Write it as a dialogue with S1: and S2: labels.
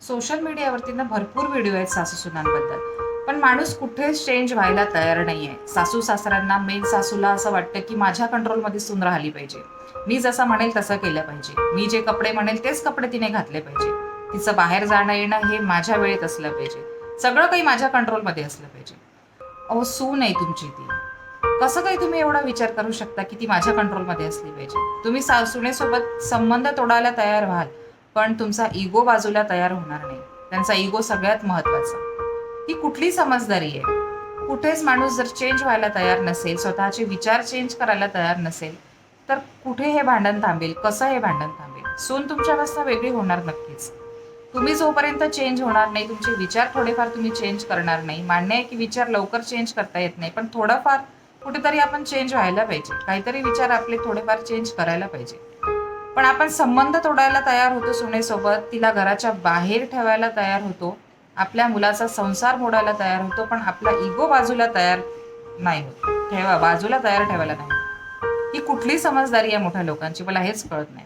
S1: Social मीडियावरती ना भरपूर व्हिडिओ आहेत सासू-सुनांबद्दल. पण माणूस कुठेच चेंज व्हायला तयार नाहीये. सासू-सासऱ्यांना, मेन सासूला असं वाटतं, की माझ्या कंट्रोलमध्ये सून राहिली पाहिजे. मी जसं म्हणेल तसं केलं पाहिजे. मी जे कपडे म्हणेल तेच कपडे तिने घातले पाहिजे. तिचं बाहेर जाणं-येणं हे माझ्या वेळेत असलं पाहिजे. सगळं काही माझ्या कंट्रोलमध्ये असलं पाहिजे. अहो, सून आहे तुमची ती. कसं काही तुम्ही एवढा विचार करू शकता, की ती माझ्या कंट्रोलमध्ये असली पाहिजे? तुम्ही सुनेसोबत संबंध तोडायला तयार व्हाल, पण तुमचा इगो बाजूला तयार होणार नाही. त्यांचा इगो सगळ्यात महत्त्वाचा. ही कुठली समजदारी आहे? कुठेच माणूस जर चेंज व्हायला तयार नसेल, स्वतःचे विचार चेंज करायला तयार नसेल, तर कुठे हे भांडण थांबेल? कसं हे भांडण थांबेल? सून तुमच्यापासून वेगळी होणार नक्कीच. तुम्ही जोपर्यंत चेंज होणार नाही, तुमचे विचार थोडेफार तुम्ही चेंज करणार नाही. मान्य आहे की विचार लवकर चेंज करता येत नाही, पण थोडंफार कुठेतरी आपण चेंज व्हायला पाहिजे. काहीतरी विचार आपले थोडेफार चेंज करायला पाहिजे. पण आपण संबंध तोडायला तयार होतो सुनेसोबत, तिला घराच्या बाहेर ठेवायला तयार होतो, आपल्या मुलाचा संसार मोडायला तयार होतो, पण आपला इगो बाजूला तयार नाही होत. बाजूला तयार ठेवायला नाही होत. ही कुठली समजदारी आहे मोठ्या लोकांची? मला हेच कळत नाही.